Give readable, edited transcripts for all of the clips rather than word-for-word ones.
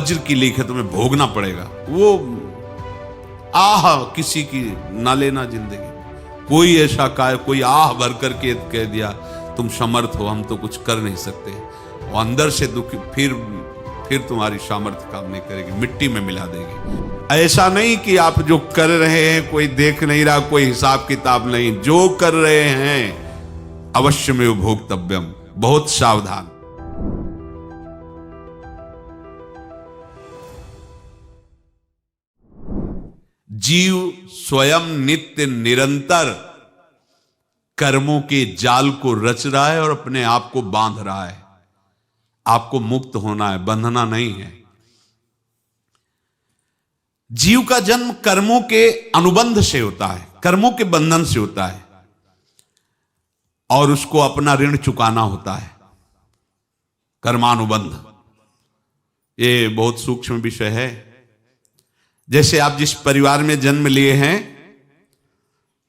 वज्र की लीक है, तुम्हें भोगना पड़ेगा। वो आह किसी की ना लेना जिंदगी। कोई ऐसा कोई आह भर करके कह दिया तुम समर्थ हो, हम तो कुछ कर नहीं सकते, वो अंदर से दुखी, फिर तुम्हारी सामर्थ्य काम नहीं करेगी, मिट्टी में मिला देगी। ऐसा नहीं कि आप जो कर रहे हैं कोई देख नहीं रहा, कोई हिसाब किताब नहीं, जो कर रहे हैं अवश्य में भोक्तव्यम, बहुत सावधान। जीव स्वयं नित्य निरंतर कर्मों के जाल को रच रहा है और अपने आप को बांध रहा है। आपको मुक्त होना है, बंधना नहीं है। जीव का जन्म कर्मों के अनुबंध से होता है, कर्मों के बंधन से होता है, और उसको अपना ऋण चुकाना होता है। कर्मानुबंध ये बहुत सूक्ष्म विषय है। जैसे आप जिस परिवार में जन्म लिए हैं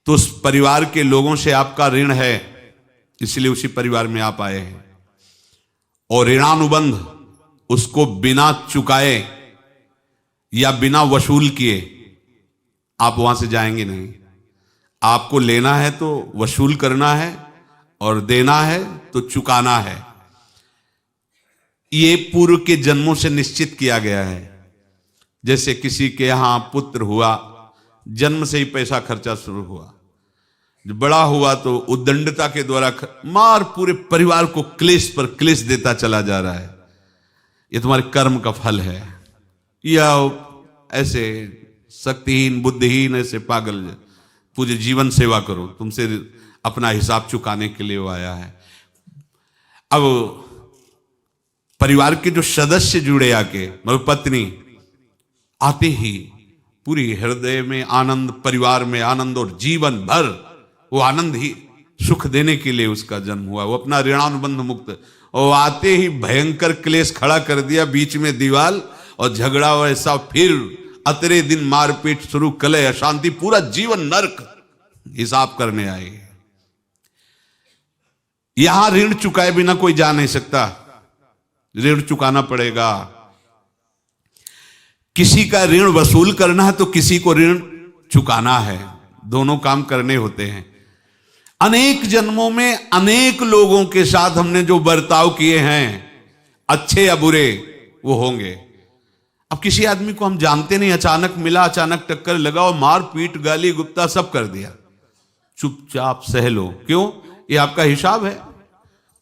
तो उस परिवार के लोगों से आपका ऋण है, इसलिए उसी परिवार में आप आए हैं। और ऋणानुबंध उसको बिना चुकाए या बिना वसूल किए आप वहां से जाएंगे नहीं। आपको लेना है तो वसूल करना है और देना है तो चुकाना है। ये पूर्व के जन्मों से निश्चित किया गया है। जैसे किसी के यहां पुत्र हुआ, जन्म से ही पैसा खर्चा शुरू हुआ, जो बड़ा हुआ तो उद्दंडता के द्वारा मार पूरे परिवार को क्लेश पर क्लेश देता चला जा रहा है। ये तुम्हारे कर्म का फल है। या ऐसे शक्तिहीन बुद्धिहीन ऐसे पागल पूरे जीवन सेवा करो, तुमसे अपना हिसाब चुकाने के लिए वो आया है। अब परिवार के जो सदस्य जुड़े आके, मतलब पत्नी आते ही पूरी हृदय में आनंद, परिवार में आनंद, और जीवन भर वो आनंद ही सुख देने के लिए उसका जन्म हुआ। वो अपना ऋणानुबंध मुक्त, और आते ही भयंकर क्लेश खड़ा कर दिया, बीच में दीवाल और झगड़ा वैसा, फिर अतरे दिन मारपीट शुरू, कलह अशांति, पूरा जीवन नरक हिसाब करने आए। यहां ऋण चुकाए बिना कोई जा नहीं सकता, ऋण चुकाना पड़ेगा। किसी का ऋण वसूल करना है तो किसी को ऋण चुकाना है, दोनों काम करने होते हैं। अनेक जन्मों में अनेक लोगों के साथ हमने जो बर्ताव किए हैं, अच्छे या बुरे, वो होंगे। अब किसी आदमी को हम जानते नहीं, अचानक मिला, अचानक टक्कर लगा और मार पीट गाली गुप्ता सब कर दिया, चुपचाप सह लो। क्यों? ये आपका हिसाब है,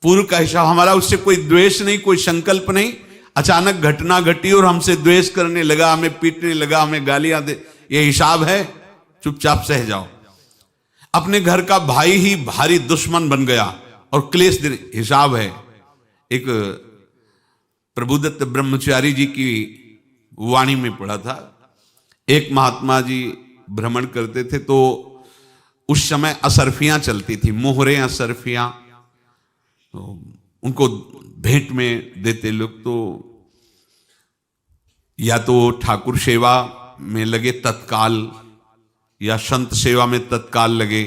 पूर्व का हिसाब। हमारा उससे कोई द्वेष नहीं, कोई संकल्प नहीं। अचानक घटना घटी और हमसे द्वेष करने लगा, हमें पीटने लगा, हमें गालियां दे, ये हिसाब है, चुपचाप सह जाओ। अपने घर का भाई ही भारी दुश्मन बन गया और क्लेश दे, हिसाब है। एक प्रभुदत्त ब्रह्मचारी जी की वाणी में पढ़ा था, एक महात्मा जी भ्रमण करते थे तो उस समय असरफियां चलती थी, मोहरे असरफियां, तो उनको भेंट में देते लोग। तो या तो ठाकुर सेवा में लगे तत्काल, या संत सेवा में तत्काल लगे,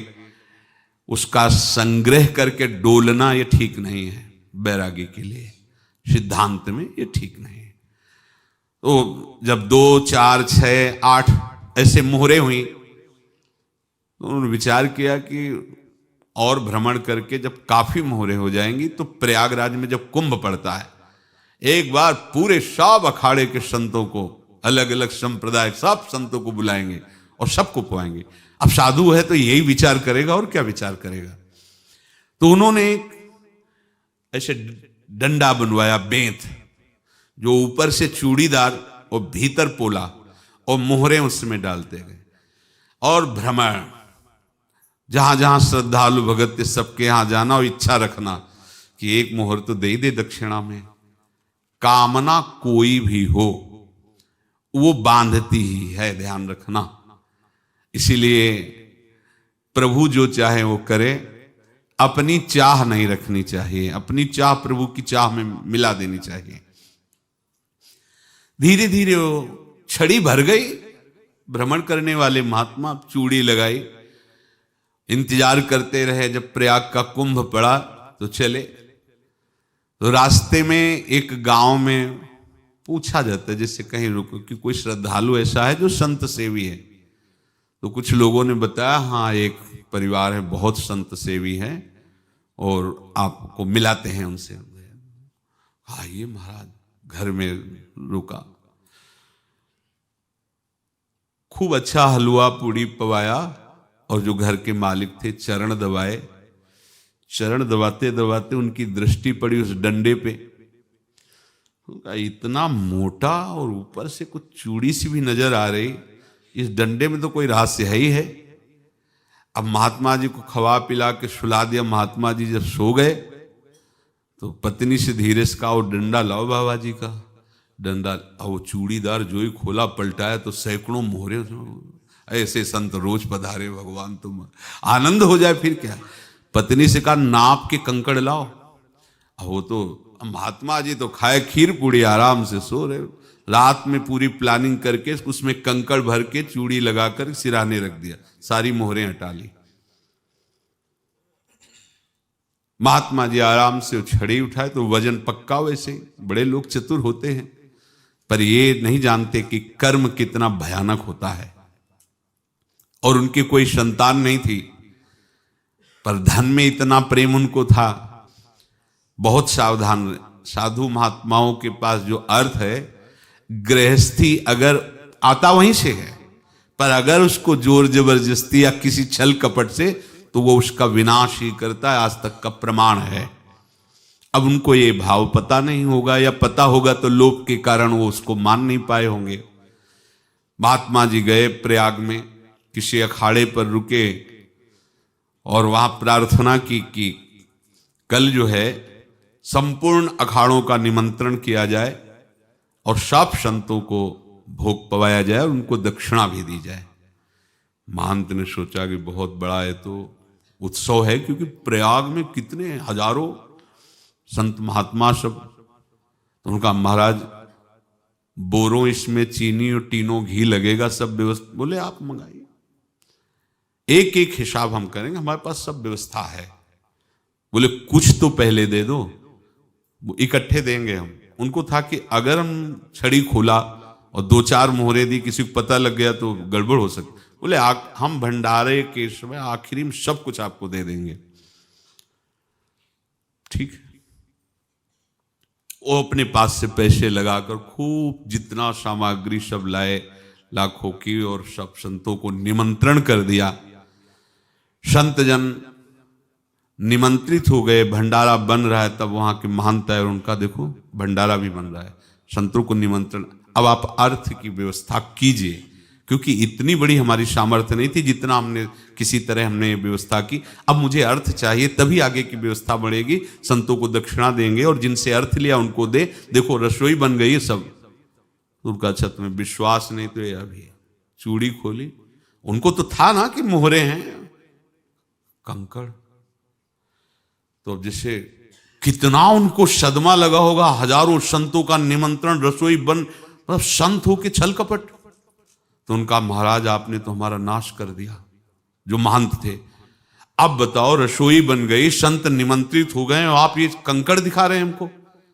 उसका संग्रह करके डोलना ये ठीक नहीं है। बैरागी के लिए सिद्धांत में ये ठीक नहीं है। तो जब 2, 4, 6, 8 ऐसे मोहरे हुई तो उन्होंने विचार किया कि और भ्रमण करके जब काफी मोहरे हो जाएंगी तो प्रयागराज में जब कुंभ पड़ता है, एक बार पूरे सब अखाड़े के संतों को, अलग अलग संप्रदाय सब संतों को बुलाएंगे और सबको पुआएंगे। अब साधु है तो यही विचार करेगा, और क्या विचार करेगा। तो उन्होंने ऐसे डंडा बनवाया, बेंत, जो ऊपर से चूड़ीदार और भीतर पोला, और मोहरे उसमें डालते गए। और भ्रमण, जहां जहां श्रद्धालु भगत थे सबके यहां जाना और इच्छा रखना कि एक मोहर तो दे दे दक्षिणा में। कामना कोई भी हो वो बांधती ही है, ध्यान रखना। इसीलिए प्रभु जो चाहे वो करे, अपनी चाह नहीं रखनी चाहिए, अपनी चाह प्रभु की चाह में मिला देनी चाहिए। धीरे धीरे वो छड़ी भर गई। भ्रमण करने वाले महात्मा चूड़ी लगाई, इंतजार करते रहे। जब प्रयाग का कुंभ पड़ा तो चले। तो रास्ते में एक गांव में पूछा जाता है जैसे कहीं रुको कि कोई श्रद्धालु ऐसा है जो संत सेवी है, तो कुछ लोगों ने बताया हाँ एक परिवार है बहुत संत सेवी है और आपको मिलाते हैं उनसे। आइए महाराज घर में रुका, खूब अच्छा हलवा पूड़ी पवाया और जो घर के मालिक थे चरण दबाए। चरण दबाते दबाते उनकी दृष्टि पड़ी उस डंडे पे, इतना मोटा और ऊपर से कुछ चूड़ी सी भी नजर आ रही, इस डंडे में तो कोई रहस्य है ही है। अब महात्मा जी को खवा पिला के सुला दिया। महात्मा जी जब सो गए तो पत्नी से धीरे से कहा वो डंडा लाओ बाबा जी का। डंडा वो चूड़ीदार जो ही खोला पलटाया तो सैकड़ों मोहरे। ऐसे संत रोज पधारे भगवान, तुम आनंद हो जाए फिर क्या। पत्नी से कहा नाप के कंकड़ लाओ। वो तो महात्मा जी तो खाए खीर पूड़ी आराम से सो रहे। रात में पूरी प्लानिंग करके उसमें कंकड़ भर के चूड़ी लगाकर सिराने रख दिया, सारी मोहरें हटा ली। महात्मा जी आराम से छड़ी उठाए तो वजन पक्का। वैसे बड़े लोग चतुर होते हैं पर ये नहीं जानते कि कर्म कितना भयानक होता है। और उनकी कोई संतान नहीं थी पर धन में इतना प्रेम उनको था। बहुत सावधान साधु महात्माओं के पास जो अर्थ है, गृहस्थी अगर आता वहीं से है, पर अगर उसको जोर जबरदस्ती या किसी छल कपट से तो वो उसका विनाश ही करता है। आज तक का प्रमाण है। अब उनको ये भाव पता नहीं होगा या पता होगा तो लोभ के कारण वो उसको मान नहीं पाए होंगे। महात्मा जी गए प्रयाग में, किसी अखाड़े पर रुके और वहां प्रार्थना की कि कल जो है संपूर्ण अखाड़ों का निमंत्रण किया जाए और सब संतों को भोग पवाया जाए और उनको दक्षिणा भी दी जाए। महंत ने सोचा कि बहुत बड़ा है तो उत्सव है, क्योंकि प्रयाग में कितने हजारों संत महात्मा सब। तो उनका महाराज बोरों इसमें चीनी और टीनों घी लगेगा, सब व्यवस्था। बोले आप मंगाइए, एक एक हिसाब हम करेंगे, हमारे पास सब व्यवस्था है। बोले कुछ तो पहले दे दो, वो इकट्ठे देंगे हम। उनको था कि अगर हम छड़ी खोला और दो चार मोहरे दी, किसी को पता लग गया तो गड़बड़ हो सकती। बोले हम भंडारे के समय आखिरी में सब कुछ आपको दे देंगे। ठीक है। वो अपने पास से पैसे लगाकर खूब जितना सामग्री सब लाए लाखों की, और सब संतों को निमंत्रण कर दिया। संत जन निमंत्रित हो गए, भंडारा बन रहा है। तब वहां के महंत है और उनका देखो भंडारा भी बन रहा है, संतों को निमंत्रण। अब आप अर्थ की व्यवस्था कीजिए, क्योंकि इतनी बड़ी हमारी सामर्थ्य नहीं थी जितना हमने किसी तरह हमने व्यवस्था की। अब मुझे अर्थ चाहिए, तभी आगे की व्यवस्था बढ़ेगी। संतों को दक्षिणा देंगे और जिनसे अर्थ लिया उनको दे। देखो रसोई बन गई है सब। उनका अच्छा तुम्हें विश्वास नहीं तो ये अभी चूड़ी खोली। उनको तो था ना कि मोहरे हैं कंकड़। तो जैसे कितना उनको सदमा लगा होगा। हजारों संतों का निमंत्रण, रसोई बन, मतलब संत हो के छल कपट। तो उनका महाराज आपने तो हमारा नाश कर दिया, जो महंत थे। अब बताओ रसोई बन गई, संत निमंत्रित हो गए और आप ये कंकड़ दिखा रहे हैं हमको।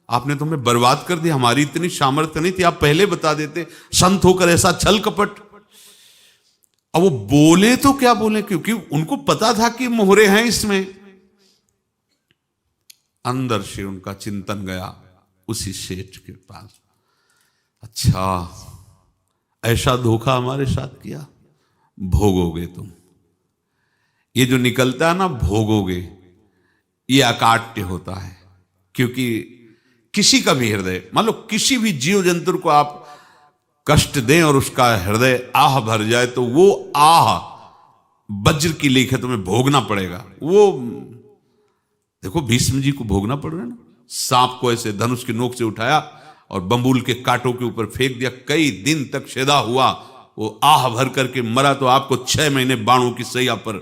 आपने तो हमें बर्बाद कर दिया। हमारी इतनी सामर्थ्य नहीं थी, आप पहले बता देते। संत होकर ऐसा छल कपट। अब वो बोले तो क्या बोले, क्योंकि उनको पता था कि मोहरे हैं इसमें। अंदर से उनका चिंतन गया उसी सेठ के पास, अच्छा ऐसा धोखा हमारे साथ किया, भोगोगे तुम। ये जो निकलता है ना भोगोगे, ये अकाट्य होता है। क्योंकि किसी का भी हृदय, मान लो किसी भी जीव जंतु को आप कष्ट दें और उसका हृदय आह भर जाए, तो वो आह वज्र की लेख है, तुम्हें भोगना पड़ेगा। वो देखो भीष्म जी को भोगना पड़ रहा है ना। सांप को ऐसे धनुष की नोक से उठाया और बंबूल के कांटों के ऊपर फेंक दिया, कई दिन तक शेदा हुआ, वो आह भर करके मरा। तो आपको 6 महीने बाणों की सैया पर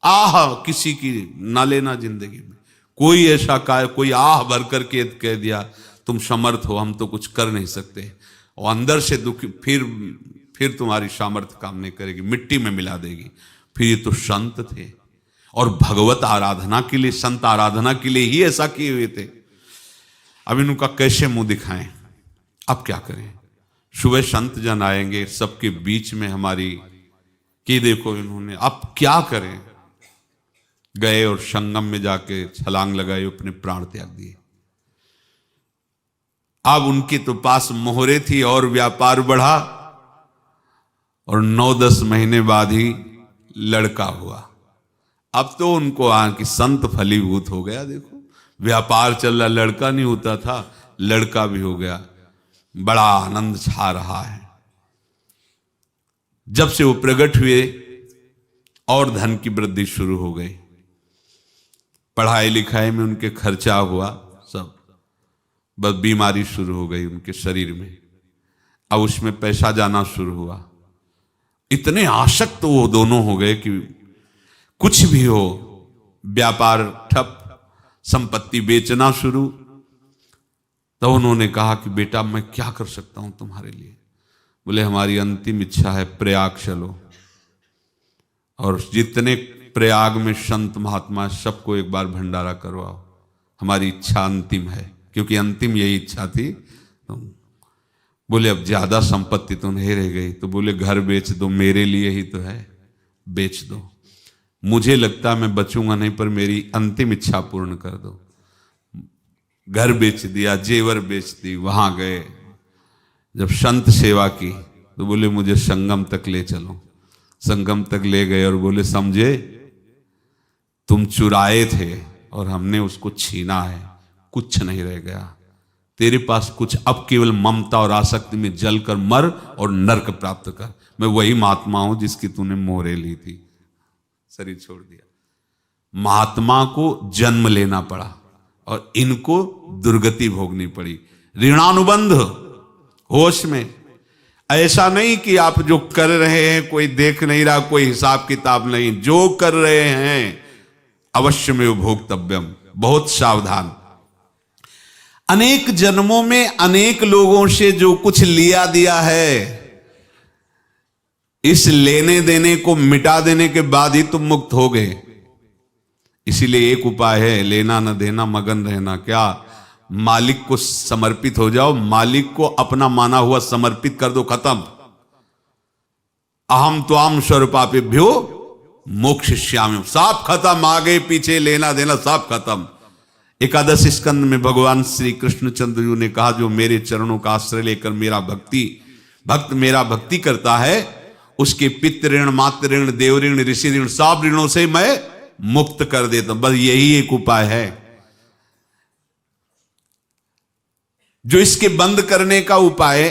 आह किसी की ना लेना जिंदगी में। कोई ऐसा कोई आह भर करके कह दिया तुम समर्थ हो, हम तो कुछ कर नहीं सकते, और अंदर से दुखी, फिर तुम्हारी सामर्थ्य काम नहीं करेगी, मिट्टी में मिला देगी। फिर ये तो संत थे और भगवत आराधना के लिए, संत आराधना के लिए ही ऐसा किए हुए थे। अब इनका कैसे मुंह दिखाएं। अब क्या करें? सुबह संत जन आएंगे, सबके बीच में हमारी कि देखो इन्होंने, अब क्या करें? गए और संगम में जाके छलांग लगाई, अपने प्राण त्याग दिए। अब उनके तो पास मोहरे थी और व्यापार बढ़ा, और 9-10 महीने बाद ही लड़का हुआ। अब तो उनको कि संत फलीभूत हो गया। देखो व्यापार चल रहा, लड़का नहीं होता था, लड़का भी हो गया। बड़ा आनंद छा रहा है। जब से वो प्रकट हुए और धन की वृद्धि शुरू हो गई, पढ़ाई लिखाई में उनके खर्चा हुआ सब, बस बीमारी शुरू हो गई उनके शरीर में। अब उसमें पैसा जाना शुरू हुआ। इतने आसक्त तो वो दोनों हो गए कि कुछ भी हो, व्यापार ठप, संपत्ति बेचना शुरू। तो उन्होंने कहा कि बेटा मैं क्या कर सकता हूं तुम्हारे लिए? बोले हमारी अंतिम इच्छा है प्रयाग चलो, और जितने प्रयाग में संत महात्मा सबको एक बार भंडारा करवाओ। हमारी इच्छा अंतिम है, क्योंकि अंतिम यही इच्छा थी। तो बोले अब ज्यादा संपत्ति तो नहीं रह गई। तो बोले घर बेच दो, मेरे लिए ही तो है, बेच दो। मुझे लगता मैं बचूंगा नहीं, पर मेरी अंतिम इच्छा पूर्ण कर दो। घर बेच दिया, जेवर बेच दी। वहां गए, जब संत सेवा की तो बोले मुझे संगम तक ले चलो। संगम तक ले गए और बोले समझे तुम चुराए थे और हमने उसको छीना है, कुछ नहीं रह गया तेरे पास कुछ, अब केवल ममता और आसक्ति में जलकर मर और नरक प्राप्त कर। मैं वही महात्मा हूं जिसकी तूने मोहरे ली थी, शरीर छोड़ दिया। महात्मा को जन्म लेना पड़ा और इनको दुर्गति भोगनी पड़ी। ऋणानुबंध होश में, ऐसा नहीं कि आप जो कर रहे हैं कोई देख नहीं रहा, कोई हिसाब किताब नहीं। जो कर रहे हैं अवश्य में भोक्तव्यम, बहुत सावधान। अनेक जन्मों में अनेक लोगों से जो कुछ लिया दिया है, इस लेने देने को मिटा देने के बाद ही तुम मुक्त हो गए। इसीलिए एक उपाय है, लेना न देना मगन रहना। क्या? मालिक को समर्पित हो जाओ, मालिक को अपना माना हुआ समर्पित कर दो, खत्म। अहम त्वाम स्वरूपापेभ्यो मोक्षयिष्यामि, सब खत्म। आगे पीछे लेना देना सब खत्म। एकादश स्कंद में भगवान श्री कृष्णचंद्र जी ने कहा, जो मेरे चरणों का आश्रय लेकर भक्त मेरा भक्ति करता है, उसके पितृ ऋण, मातृ ऋण, देव ऋण, ऋषि ऋण, सब ऋणों से मैं मुक्त कर देता हूं। बस यही एक उपाय है जो इसके बंद करने का उपाय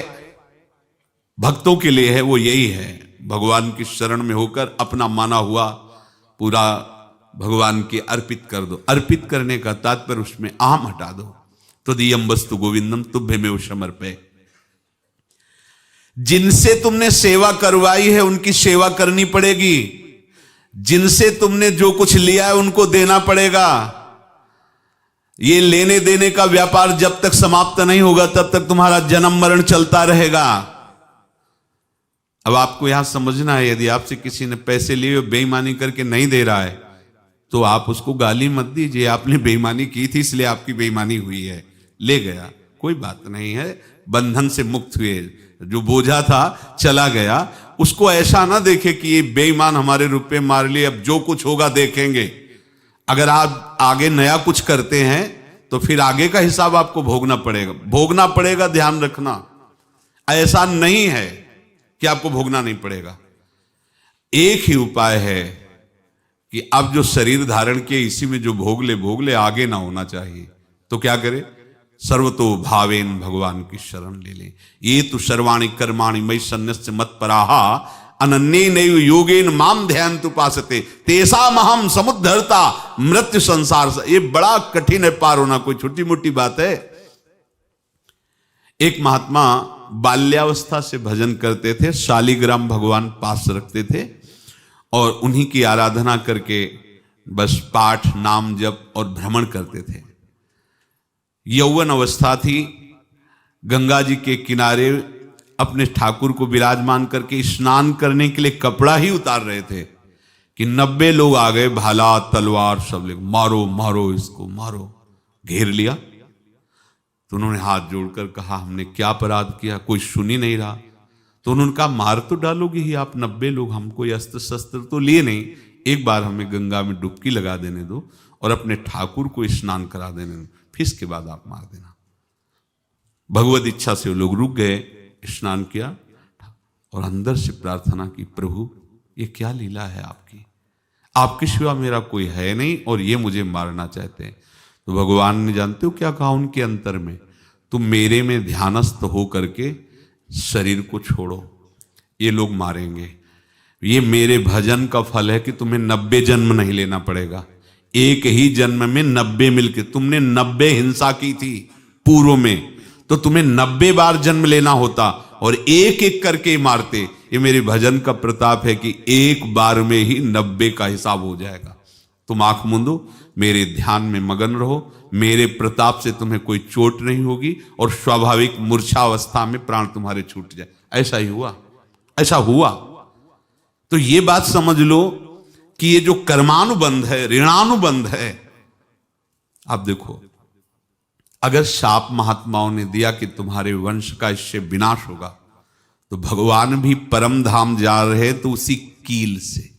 भक्तों के लिए है। वो यही है, भगवान की शरण में होकर अपना माना हुआ पूरा भगवान के अर्पित कर दो। अर्पित करने का तात्पर्य उसमें अहम हटा दो। तो दियम वस्तु गोविंदम तुभ्यमेव समर्पये। जिनसे तुमने सेवा करवाई है उनकी सेवा करनी पड़ेगी। जिनसे तुमने जो कुछ लिया है उनको देना पड़ेगा। ये लेने देने का व्यापार जब तक समाप्त नहीं होगा तब तक तुम्हारा जन्म मरण चलता रहेगा। अब आपको यहां समझना है, यदि आपसे किसी ने पैसे लिए बेईमानी करके नहीं दे रहा है तो आप उसको गाली मत दीजिए। आपने बेईमानी की थी इसलिए आपकी बेईमानी हुई है, ले गया, कोई बात नहीं है, बंधन से मुक्त हुए। जो बोझा था चला गया। उसको ऐसा ना देखे कि ये बेईमान हमारे रुपए मार लिए, अब जो कुछ होगा देखेंगे। अगर आप आगे नया कुछ करते हैं तो फिर आगे का हिसाब आपको भोगना पड़ेगा, ध्यान रखना। ऐसा नहीं है कि आपको भोगना नहीं पड़ेगा। एक ही उपाय है कि अब जो शरीर धारण किए इसी में जो भोग ले, आगे ना होना चाहिए। तो क्या करे? सर्वतो भावेन भगवान की शरण ले ले। ये तो सर्वाणि कर्माणि मयि सन्न्यस्य मत्पराहा अनन्येनैव योगेन माम ध्यायन्तु उपासते तेषाम् अहं समुद्धर्ता मृत्यु संसार से। ये बड़ा कठिन है पार होना, कोई छोटी मोटी बात है। एक महात्मा बाल्यावस्था से भजन करते थे, शालिग्राम भगवान पास रखते थे और उन्हीं की आराधना करके बस पाठ, नाम, जप और भ्रमण करते थे। यौवन अवस्था थी, गंगा जी के किनारे अपने ठाकुर को विराजमान करके स्नान करने के लिए कपड़ा ही उतार रहे थे कि 90 लोग आ गए, भाला तलवार सब ले, मारो मारो इसको मारो, घेर लिया। तो उन्होंने हाथ जोड़कर कहा, हमने क्या अपराध किया, कोई सुन ही नहीं रहा। तो उन्होंने कहा, मार तो डालोगे ही आप 90 लोग, हम कोई अस्त्र शस्त्र तो लिए नहीं, एक बार हमें गंगा में डुबकी लगा देने दो और अपने ठाकुर को स्नान करा देने दो, फिर इसके बाद आप मार देना। भगवत इच्छा से वो लोग रुक गए, स्नान किया और अंदर से प्रार्थना की, प्रभु ये क्या लीला है आपकी, आपके सिवा मेरा कोई है नहीं और ये मुझे मारना चाहते हैं। तो भगवान ने जानते हो क्या कहा उनके अंतर में, तुम मेरे में ध्यानस्थ हो करके शरीर को छोड़ो, ये लोग मारेंगे। ये मेरे भजन का फल है कि तुम्हें 90 जन्म नहीं लेना पड़ेगा, एक ही जन्म में 90 मिलके, तुमने 90 हिंसा की थी पूर्व में, तो तुम्हें 90 बार जन्म लेना होता और एक एक करके मारते। ये मेरे भजन का प्रताप है कि एक बार में ही 90 का हिसाब हो जाएगा। तुम आंख मूंदो, मेरे ध्यान में मगन रहो, मेरे प्रताप से तुम्हें कोई चोट नहीं होगी और स्वाभाविक मूर्छावस्था में प्राण तुम्हारे छूट जाए। ऐसा ही हुआ, ऐसा हुआ। तो ये बात समझ लो कि ये जो कर्मानुबंध है, ऋणानुबंध है। आप देखो, अगर शाप महात्माओं ने दिया कि तुम्हारे वंश का इससे विनाश होगा, तो भगवान भी परम धाम जा रहे तो उसी कील से,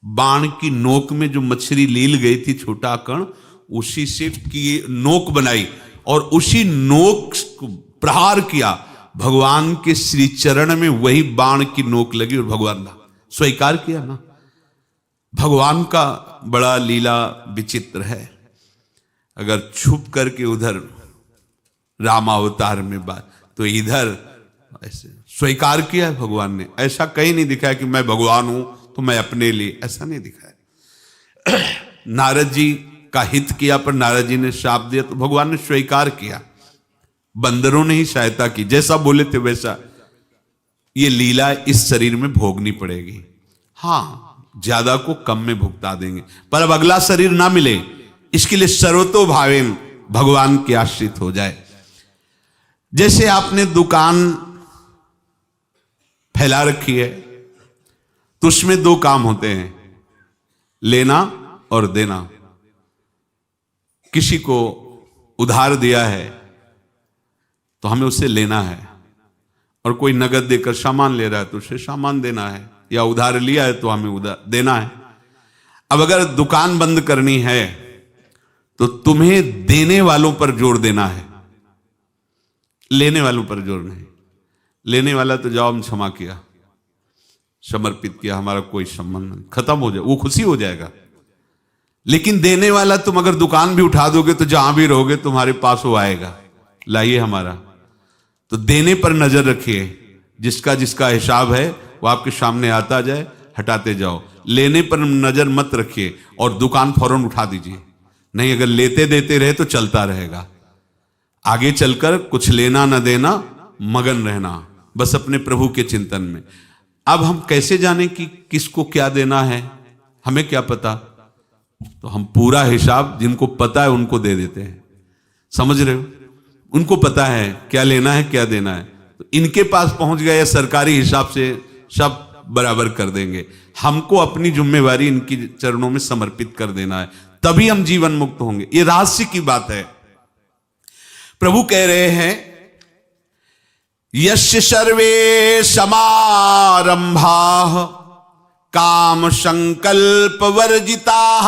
बाण की नोक में जो मछली लील गई थी छोटा कण, उसी से की नोक बनाई और उसी नोक को प्रहार किया। भगवान के श्री चरण में वही बाण की नोक लगी और भगवान ने स्वीकार किया ना। भगवान का बड़ा लीला विचित्र है। अगर छुप करके उधर रामावतार में बात, तो इधर ऐसे स्वीकार किया है भगवान ने। ऐसा कहीं नहीं दिखाया कि मैं भगवान हूं तो मैं अपने लिए, ऐसा नहीं दिखाया। नारद जी का हित किया पर नारद जी ने श्राप दिया तो भगवान ने स्वीकार किया। बंदरों ने ही सहायता की, जैसा बोले थे वैसा। ये लीला इस शरीर में भोगनी पड़ेगी। हाँ, ज्यादा को कम में भुगता देंगे, पर अब अगला शरीर ना मिले, इसके लिए सर्वतो भावेन भगवान के आश्रित हो जाए। जैसे आपने दुकान फैला रखी है तो उसमें दो काम होते हैं, लेना और देना। किसी को उधार दिया है तो हमें उससे लेना है, और कोई नगद देकर सामान ले रहा है तो उसे सामान देना है, या उधार लिया है तो हमें उधार देना है। अब अगर दुकान बंद करनी है तो तुम्हें देने वालों पर जोर देना है, लेने वालों पर जोर नहीं। लेने वाला तो जाओ हम क्षमा किया, समर्पित किया, हमारा कोई संबंध नहीं, खत्म हो जाए, वो खुशी हो जाएगा। लेकिन देने वाला तुम अगर दुकान भी उठा दोगे तो जहां भी रहोगे तुम्हारे पास वो आएगा, लाइए हमारा। तो देने पर नजर रखिए, जिसका जिसका हिसाब है वो आपके सामने आता जाए, हटाते जाओ। लेने पर नजर मत रखिए और दुकान फौरन उठा दीजिए, नहीं अगर लेते देते रहे तो चलता रहेगा। आगे चलकर कुछ लेना न देना, मगन रहना बस अपने प्रभु के चिंतन में। अब हम कैसे जाने कि किसको क्या देना है, हमें क्या पता? तो हम पूरा हिसाब जिनको पता है उनको दे देते हैं, समझ रहे हो? उनको पता है क्या लेना है क्या देना है, तो इनके पास पहुंच गए या सरकारी हिसाब से सब बराबर कर देंगे। हमको अपनी जिम्मेवारी इनकी चरणों में समर्पित कर देना है, तभी हम जीवन मुक्त होंगे। ये रहस्य की बात है। प्रभु कह रहे हैं, यस्य सर्वे समारंभाः काम संकल्प वर्जिताः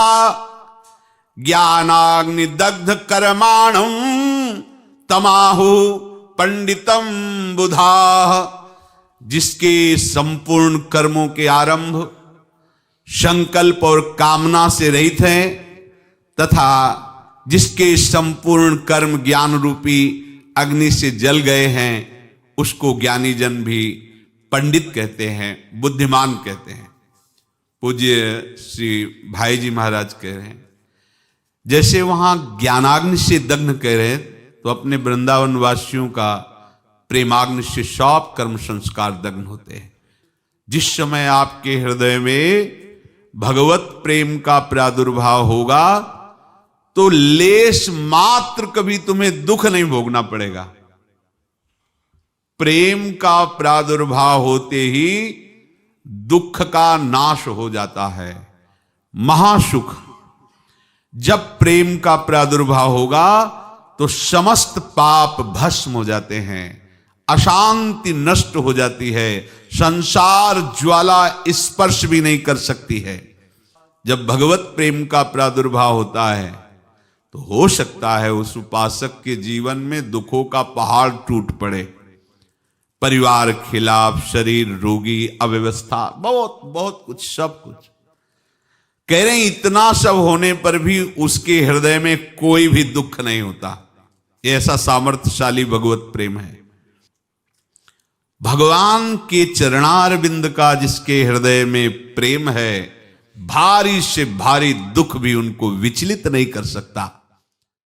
ज्ञानाग्नि दग्ध कर्माणं तमाहु पंडितम बुधाः। जिसके संपूर्ण कर्मों के आरंभ संकल्प और कामना से रहित हैं, तथा जिसके संपूर्ण कर्म ज्ञान रूपी अग्नि से जल गए हैं, उसको ज्ञानी जन भी पंडित कहते हैं, बुद्धिमान कहते हैं। पूज्य श्री भाई जी महाराज कह रहे हैं, जैसे वहां ज्ञानाग्नि से दग्न कह रहे हैं, तो अपने वृंदावन वासियों का प्रेमाग्नि से सब कर्म संस्कार दग्न होते हैं। जिस समय आपके हृदय में भगवत प्रेम का प्रादुर्भाव होगा तो लेश मात्र कभी तुम्हें दुख नहीं भोगना पड़ेगा। प्रेम का प्रादुर्भाव होते ही दुख का नाश हो जाता है, महासुख। जब प्रेम का प्रादुर्भाव होगा तो समस्त पाप भस्म हो जाते हैं, अशांति नष्ट हो जाती है, संसार ज्वाला स्पर्श भी नहीं कर सकती है। जब भगवत प्रेम का प्रादुर्भाव होता है तो हो सकता है उस उपासक के जीवन में दुखों का पहाड़ टूट पड़े, परिवार खिलाफ, शरीर रोगी, अव्यवस्था, बहुत बहुत कुछ, सब कुछ। कह रहे हैं इतना सब होने पर भी उसके हृदय में कोई भी दुख नहीं होता। ये ऐसा सामर्थ्यशाली भगवत प्रेम है। भगवान के चरणारविंद का जिसके हृदय में प्रेम है, भारी से भारी दुख भी उनको विचलित नहीं कर सकता।